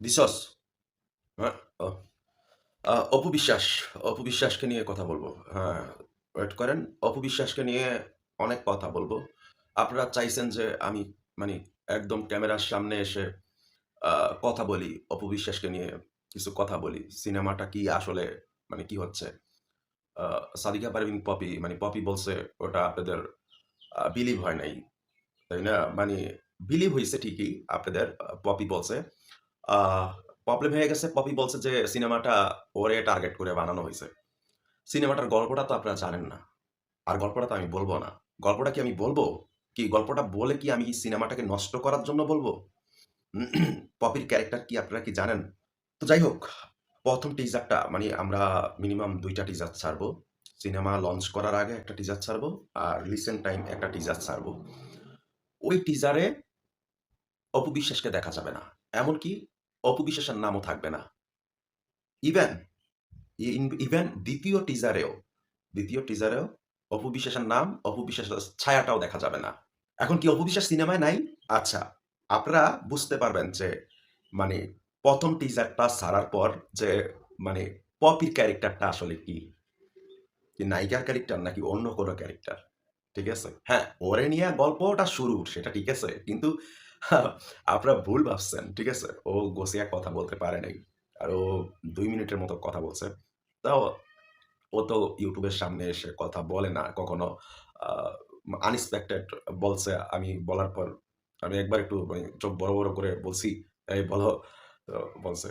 দিছস? হ্যাঁ? ও অপু বিশ্বাস, অপু বিশ্বাসকে নিয়ে কথা বলব। হ্যাঁ, ওয়েট করেন। অপু বিশ্বাসকে নিয়ে অনেক কথা বলব। আপনারা চাইছেন যে আমি মানি একদম ক্যামেরার সামনে এসে আ কথা বলি, অপু বিশ্বাসকে নিয়ে কিছু কথা বলি। সিনেমাটা কি আসলে মানে কি হচ্ছে? আ সাদিকা পারভীন পপি মানে পপি বলছে ওটা আপনাদের বিলিভ হয় নাই। তাই না? মানে বিলিভ হইছে ঠিকই আপনাদের পপি বলছে। আ প্রবলেম হয়ে গেছে পপি বলছে যে সিনেমাটা ওরে টার্গেট করে বানানো হইছে। সিনেমাটার গল্পটা তো আপনারা জানেন না। আর গল্পটা তো আমি বলব না। গল্পটা কি আমি বলব? কি গল্পটা বলে কি আমি সিনেমাটাকে নষ্ট করার জন্য বলব? পপির ক্যারেক্টার কি আপনারা কি জানেন? তো যাই হোক, ১ম টিজারটা মানে আমরা মিনিমাম ২ টা টিজার ছাড়বো। সিনেমা লঞ্চ করার আগে একটা টিজার ছাড়বো। আর রিসেন্ট টাইম একটা টিজার ছাড়বো। ওই টিজারে অপু বিশ্বাসকে দেখা যাবে না। এমনকি অপু বিশ্বাসের নামও থাকবে না। ইভেন ইভেন ২য় টিজারেও অপু বিশ্বাসের নাম, অপু বিশ্বাসের ছায়াটাও দেখা যাবে না। এখন কি অপু বিশ্বাস সিনেমায় নাই? আচ্ছা, আপনারা বুঝতে পারবেন যে মানে ১ম টিজারটা ছাড়ার পর যে মানে পপির ক্যারেক্টারটা আসলে কি? কি নায়িকার ক্যারেক্টার নাকি অন্য কোনো ক্যারেক্টার? ঠিক আছে? হ্যাঁ, ওরে নিয়া গল্পটা শুরু সেটা ঠিক আছে। কিন্তু আপনারা ভুল ভাবছেন। ঠিক আছে? ও গোছিয়া কথা বলতে পারে নাই। আর ও ২ মিনিটের মতো কথা বলছে। তাও ও তো YouTube এর সামনে এসে কথা বলে না কখনো। আ আনএক্সপেক্টেড বলছে। আমি বলার পর আমি একবার একটু মানে চোখ বড়, বড় করে বলছি, "এই বলো।" তো বলছে।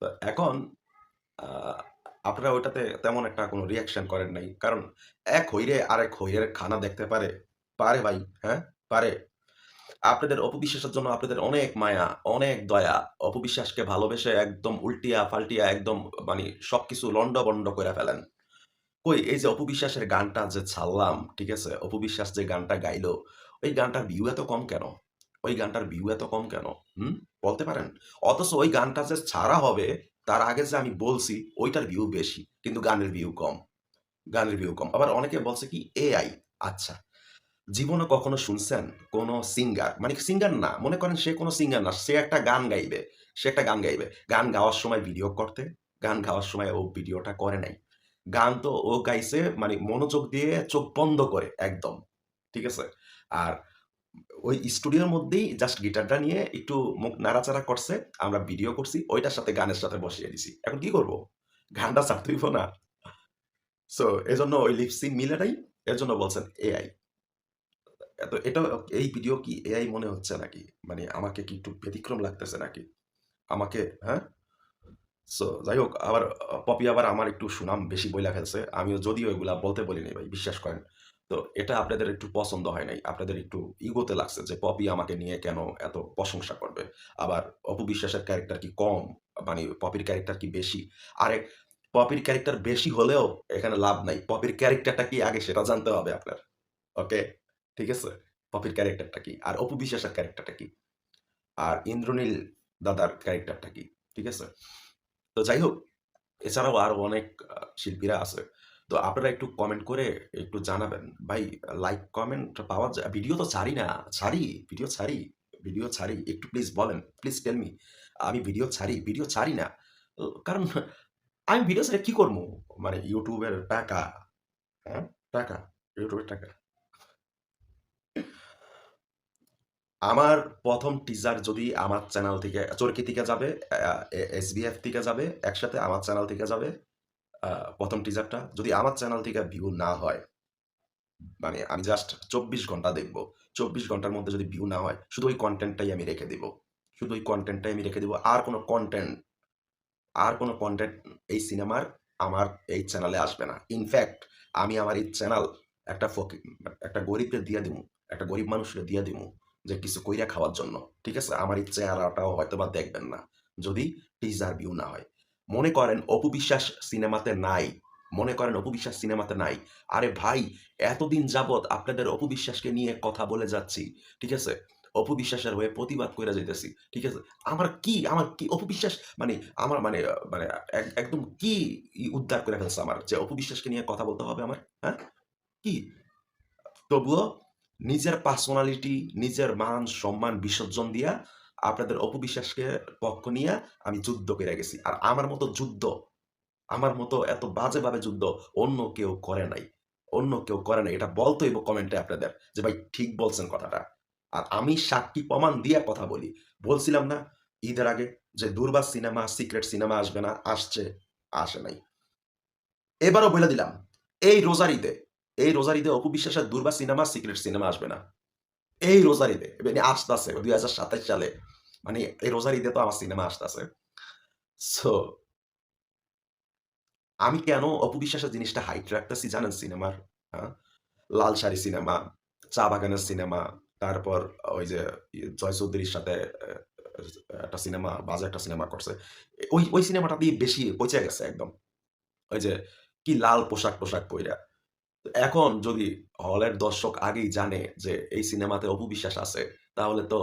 তো এখন আ আপনারা ওইটাতে তেমন একটা কোনো রিঅ্যাকশন করেন নাই। কারণ এক হইরে আরেক হইরের খানা দেখতে পারে? পারে ভাই, হ্যাঁ? পারে। আপনাদের অপবিশ্বাসের জন্য আপনাদের অনেক মায়া, অনেক দয়া। অপবিশ্বাসকে ভালোবেসে একদম উল্টিয়া-পাল্টিয়া একদম মানি সবকিছু লন্ড-ভন্ড কইরা ফেলেন। কই এই যে অপবিশ্বাসের গানটা যে ছাড়লাম, ঠিক আছে? অপবিশ্বাস যে গানটা গাইলো, ওই গানটার ভিউ এত কম কেন? ওই গানটার ভিউ এত কম কেন? হুম? বলতে পারেন? অথচ ওই গানটা যে ছাড়া হবে, তার আগে যে আমি বলছি, ওইটার ভিউ বেশি। কিন্তু গানের ভিউ কম। গানের ভিউ কম। আবার অনেকে বলছে কি এআই। আচ্ছা, জীবনে কখনো শুনছেন কোন সিঙ্গার, মানে সিঙ্গার না, মনে করেন সে কোন সিঙ্গার না। সে একটা গান গাইবে। সে একটা গান গাইবে। গান গাওয়ার সময় ভিডিও করতে, গান গাওয়ার সময় ও ভিডিওটা করে নাই। গান তো ও গাইছে মানে মনোযোগ দিয়ে চোখ বন্ধ করে একদম। ঠিক আছে? আর ওই স্টুডিওর মধ্যেই জাস্ট গিটারটা নিয়ে একটু মুখ নাড়াচাড়া করছে। আমরা ভিডিও করছি। ওইটার সাথে গানের সাথে বসিয়ে দিছি। এখন কি করব? গানটা ছাড়তে হইব না? সো এজন্য ওই লিপ সিঙ্ক মিলে নাই। এজন্য বলছেন এআই। এটা এই ভিডিও কি এআই মনে হচ্ছে নাকি? মানে আমাকে কি একটু ব্যতিক্রম লাগতেছে নাকি? আমাকে হ্যাঁ? সো যাই হোক আবার পপি আবার আমার একটু সুনাম বেশি বইলা ফেলছে। আমিও যদিও এগুলা বলতে বলি নাই ভাই, বিশ্বাস করেন। তো এটা আপনাদের একটু পছন্দ হয় নাই। আপনাদের একটু ইগোতে লাগছে যে পপি আমাকে নিয়ে কেন এত প্রশংসা করবে? আবার অপু বিশ্বাসের ক্যারেক্টার কি কম? মানে পপির ক্যারেক্টার কি বেশি? আরে পপির ক্যারেক্টার বেশি হলেও এখানে লাভ নাই। পপির ক্যারেক্টারটা কি আগে সেটা জানতে হবে আপনার। ওকে? ঠিক আছে? পপির ক্যারেক্টারটা কি? আর অপু বিশ্বাসের ক্যারেক্টারটা কি? আর ইন্দ্রনীল দাদার ক্যারেক্টারটা কি? ঠিক আছে? তো যাই হোক, এছাড়াও আরো অনেক শিল্পীরা আছে। তো আপনারা একটু কমেন্ট করে একটু জানাবেন। ভাই লাইক, কমেন্ট পাওয়া যায় ভিডিও তো ছাড়ি না। ছাড়ি, ভিডিও ছাড়ি, ভিডিও ছাড়ি। একটু প্লিজ বলেন। প্লিজ টেল মি আমি ভিডিও ছাড়ি, ভিডিও ছাড়ি না। কারণ আমি ভিডিও ছেড়ে কি করব? মানে YouTube এর টাকা, হ্যাঁ? টাকা, YouTube এর টাকা। আমার ১ম টিজার যদি আমার চ্যানেল থেকে চরকি থেকে যাবে, এসবিএফ থেকে যাবে, একসাথে আমার চ্যানেল থেকে যাবে ১ম টিজারটা। যদি আমার চ্যানেল থেকে ভিউ না হয়, মানে আমি জাস্ট ২৪ ঘন্টা দেখব। ২৪ ঘন্টার মধ্যে যদি ভিউ না হয়, শুধু ওই কনটেন্টটাই আমি রেখে দিব। শুধু ওই কনটেন্টটাই আমি রেখে দিব। আর কোন কনটেন্ট এই সিনেমার আমার এই চ্যানেলে আসবে না। ইনফেক্ট আমি আমার এই চ্যানেল একটা একটা গরিবরে দিয়া দিমু। একটা গরিব মানুষরে দিয়া দিমু। যে কিছু কইরা খাওয়ার জন্য। ঠিক আছে? আমার এই চেহারাটাও হয়তোবা দেখবেন না। যদি টিজার ভিউ না হয়। মনে করেন অপু বিশ্বাস সিনেমাতে নাই। মনে করেন অপু বিশ্বাস সিনেমাতে নাই। আরে ভাই এতদিন যাবৎ আপনাদের অপু বিশ্বাসকে নিয়ে কথা বলে যাচ্ছি। ঠিক আছে? অপু বিশ্বাসের হয়ে প্রতিবাদ কইরা যাইতেছি। ঠিক আছে? আমার কি অপু বিশ্বাস মানে আমার মানে মানে একদম কি উদ্ধার করে ফেলছে আমার যে অপু বিশ্বাসকে নিয়ে কথা বলতে হবে আমার? হ্যাঁ? কি? তবুও নিজের পার্সোনালিটি, নিজের মান, সম্মান বিসর্জন দিয়া আপনাদের অপু বিশ্বাসকে পক্ষ নিয়া আমি যুদ্ধ কইরা গেছি। আর আমার মতো যুদ্ধ, আমার মতো এত বাজেভাবে যুদ্ধ অন্য কেউ করে নাই। অন্য কেউ করে নাই। এটা বলতে হইব কমেন্টে আপনাদের যে ভাই ঠিক বলছেন কথাটা। আর আমি সাক্ষী প্রমাণ দিয়া কথা বলি। বলছিলাম না ঈদের আগে যে 'দুর্বা' সিনেমা, 'সিক্রেট' সিনেমা আসবে না, আসছে, আসে নাই। এবারও বইলা দিলাম, এই রোজার ঈদে অপু বিশ্বাসের 'দুর্বা' সিনেমা, 'সিক্রেট' সিনেমা আসবে না। এই রোজার ঈদে মানে আসতাছে ২০২৭ সালে। মানে এই রোজার ঈদে তো আমার সিনেমা আসতাছে। সো আমি কেন অপু বিশ্বাসের জিনিসটা হাইট রাখতেছি জানেন সিনেমার? আ 'লাল সারি' সিনেমা, 'চা বাগানের' সিনেমা, তারপর ওই যে জয় চৌধুরীর সাথে একটা সিনেমা, বাজে একটা সিনেমা করছে। ওই সিনেমাটা দিয়ে বেশি পইচা গেছে একদম। ওই যে কি লাল পোশাক-টোশাক পইরা। তো এখন যদি হলের দর্শক আগেই জানে যে এই সিনেমাতে অপু বিশ্বাস আছে, তাহলে তো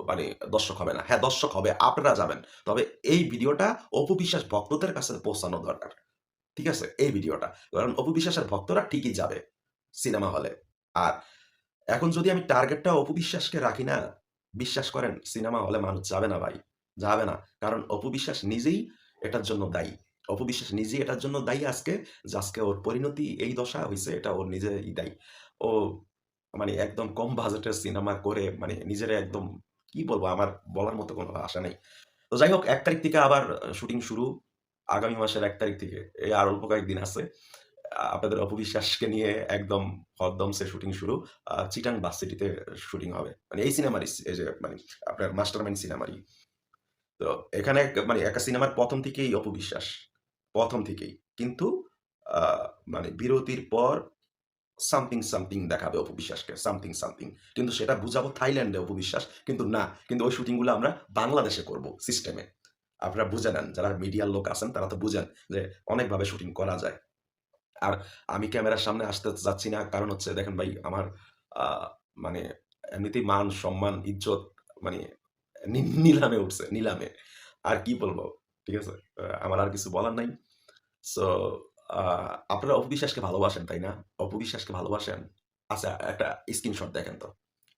মানে দর্শক হবে না। হ্যাঁ, দর্শক হবে, আপনারা যাবেন। তবে এই ভিডিওটা অপু বিশ্বাস ভক্তদের কাছে পৌঁছানো দরকার। ঠিক আছে? এই ভিডিওটা। কারণ অপু বিশ্বাসের ভক্তরা ঠিকই যাবে সিনেমা হলে। আর এখন যদি আমি টার্গেটটা অপু বিশ্বাসকে রাখি না, বিশ্বাস করেন সিনেমা হলে মানুষ যাবে না ভাই। যাবে না। কারণ অপু বিশ্বাস নিজেই এটার জন্য দায়ী। অপু বিশ্বাস নিজেই এটার জন্য দায়ী আজকে যে আজকে ওর পরিণতি এই দশা হইছে এটা ওর নিজেই দায়ী। ও মানে একদম কম বাজেটের সিনেমা করে মানে নিজেরে একদম কি বলবো আমার বলার মতো কোনো ভাষা নেই। তো যাই হোক ১ তারিখ থেকে আবার শুটিং শুরু। আগামী মাসের ১ তারিখ থেকে। এই আর অল্প কয়েকদিন আছে। আপনাদের অপবিশ্বাসকে নিয়ে একদম হরদমসে শুটিং শুরু। চিটাং ভার্সিটিতে শুটিং হবে। মানে এই সিনেমারই এই যে মানে আপনার মাস্টারমাইন্ড সিনেমারই। তো এখানে মানে একটা সিনেমার ১ম থেকেই অপবিশ্বাস। ১ম থেকেই। কিন্তু আ মানে বিরতির পর সামথিং দেখাবে অপবিশ্বাসকে। সামথিং। কিন্তু সেটা বুঝাবো থাইল্যান্ডে অপবিশ্বাস। কিন্তু না। কিন্তু ওই শুটিং গুলো আমরা বাংলাদেশে করব সিস্টেমে। আপনারা বুঝে নেন। যারা মিডিয়ার লোক আছেন তারা তো বুঝেন যে অনেকভাবে শুটিং করা যায়। আর আমি ক্যামেরার সামনে আসতে চাচ্ছি না। কারণ হচ্ছে দেখেন ভাই আমার আ মানে এমনিতেই মান, সম্মান, ইজ্জত মানে নিলামে উঠছে, নিলামে। আর কি বলবো? ঠিক আছে? আমার আর কিছু বলার নাই। সো আ আপনারা অপু বিশ্বাসকে ভালোবাসেন, তাই না? অপু বিশ্বাসকে ভালোবাসেন? আচ্ছা একটা স্ক্রিনশট দেখেন তো।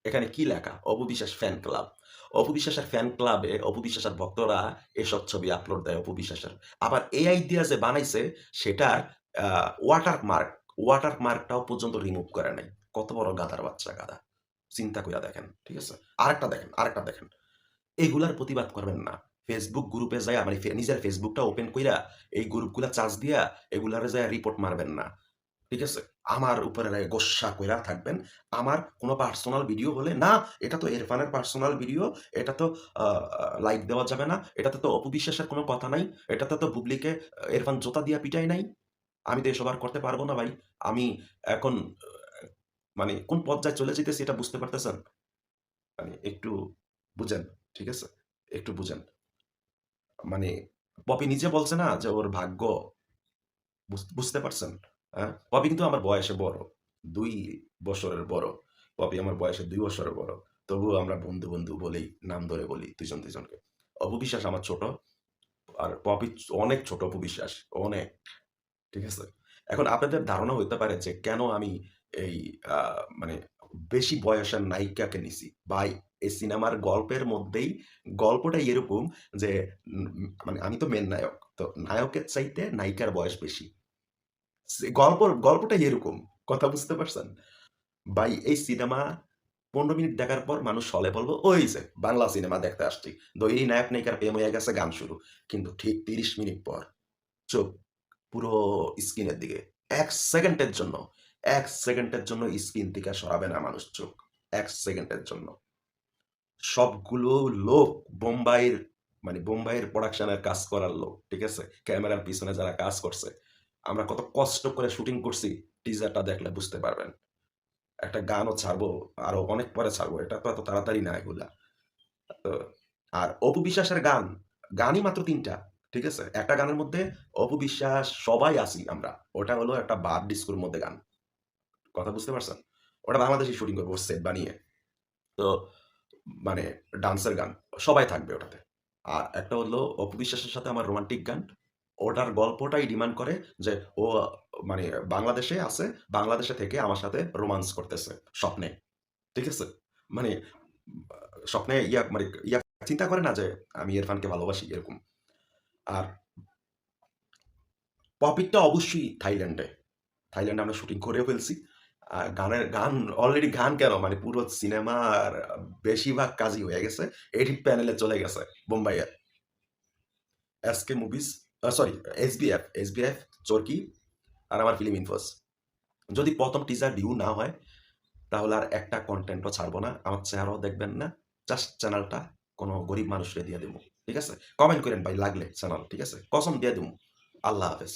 এখানে কি লেখা? Apu Biswas fan club. অপু বিশ্বাসের ফ্যান ক্লাবে অপু বিশ্বাসের ভক্তরা এসব ছবি আপলোড দেয় অপু বিশ্বাসের। আবার এআই দিয়া যে বানাইছে সেটার আ ওয়াটার মার্কটাও পর্যন্ত রিমুভ করে নাই। কত বড় গাধার বাচ্চা গাধা। চিন্তা কইরা দেখেন। ঠিক আছে? আরেকটা দেখেন। এগুলার প্রতিবাদ করবেন না। Facebook গ্রুপে যাইয়া মানে নিজের ফেসবুকটা ওপেন কইরা এই গ্রুপগুলা চার্জ দিয়া এগুলারে যাইয়া রিপোর্ট মারবেন না। ঠিক আছে? আমার উপরে গোস্সা কইরা থাকবেন। আমার কোন পার্সোনাল ভিডিও হলে, "না, এটা তো ইরফানের পার্সোনাল ভিডিও। এটা তো আ আ লাইক দেওয়া যাবে না। এটাতে তো অপু বিশ্বাসের কোন কথা নাই। এটাতে তো বুবলিকে ইরফান জুতা দিয়া পিটায় নাই।" আমি তো এসব আর করতে পারব না ভাই। আমি এখন মানে কোন পর্যায়ে চলে যাইতেছি এটা বুঝতে পারতেছেন? মানে একটু বুঝেন। ঠিক আছে? একটু বুঝেন। মানে পপি নিজে বলছে না যে ওর ভাগ্য বুঝতে পারছেন? পপি কিন্তু আমার বয়সে বড়। ২ বছরের বড়। পপি আমার বয়সে ২ বছরের বড়। তবুও আমরা বন্ধু বলেই নাম ধরে বলি দুজনকে। অপু বিশ্বাস আমার ছোট। আর পপি অনেক ছোট অপু বিশ্বাস। অনেক। ঠিক আছে? এখন আপনাদের ধারণা হইতে পারে যে কেন আমি এই আ মানে বেশি বয়সের নায়িকাকে নিছি। ভাই এই সিনেমার গল্পের মধ্যেই গল্পটাই এরকম যে মানে আমি তো মেইন নায়ক। তো নায়কের চাইতে নায়িকার বয়স বেশি। গল্পটাই এরকম। কথা বুঝতে পারছেন? ভাই এই সিনেমা ১৫ মিনিট দেখার পর মানুষ হলে বলব, "ওই যে বাংলা সিনেমা দেখতে আসছি।" দৈরি নায়ক-নায়িকার প্রেম হইয়া গেছে, গান শুরু। কিন্তু ঠিক ৩০ মিনিট পর চোখ পুরো স্ক্রিনের দিকে। ১ সেকেন্ডের জন্য স্ক্রিন থেকে সরাবে না মানুষ চোখ। ১ সেকেন্ডের জন্য। সবগুলো লোক বোম্বাইয়ের বোম্বাইয়ের প্রোডাকশন এর কাজ করার লোক। ঠিক আছে? ক্যামেরার পিছনে যারা কাজ করছে। আমরা কত কষ্ট করে শুটিং করছি, টিজারটা দেখলে বুঝতে পারবেন। একটা গানও ছাড়বো, আরো অনেক পরে ছাড়বো। এটা তো এত তাড়াতাড়ি না এগুলা। তো আর অপু বিশ্বাসের গানই মাত্র ৩ টা। ঠিক আছে? একটা গানের মধ্যে অপু বিশ্বাস সবাই আছি আমরা। ওটা হলো একটা বার ডিস্কোর মধ্যে গান। কথা বুঝতে পারছেন? ওটা বাংলাদেশেই শুটিং করব সেট বানিয়ে। তো মানে ডান্সের গান। সবাই থাকবে ওটাতে। আর একটা হলো অপু বিশ্বাসের সাথে আমার রোমান্টিক গান। ওটার গল্পটাই ডিমান্ড করে যে ও মানে বাংলাদেশে আছে, বাংলাদেশে থেকে আমার সাথে রোমান্স করতেছে স্বপ্নে। ঠিক আছে? মানে স্বপ্নে ইয়া চিন্তা করে না যে আমি ইরফানকে ভালোবাসি এরকম। আর পপিকটা অবশ্যই থাইল্যান্ডে। থাইল্যান্ডে আমরা শুটিং করেও ফেলছি। গান অলরেডি গান কেন মানে পুরো সিনেমার বেশিরভাগ কাজই হয়ে গেছে। এডিট প্যানেলে চলে গেছে বোম্বাইয়ে। এসকে মুভিজ সরি এসবিএফ, চরকি আর আমার ফিল্ম ইনফোস। যদি প্রথম টিজার ভিউ না হয় তাহলে আর একটা কন্টেন্টও ছাড়বো না। আমার চেহারাও দেখবেন না। জাস্ট চ্যানেলটা কোনো গরিব মানুষরে দিয়ে দেবো। ঠিক আছে? কমেন্ট করেন ভাই লাগলে চ্যানেল। ঠিক আছে? কসম দিয়ে দিমু। আল্লাহ হাফেজ।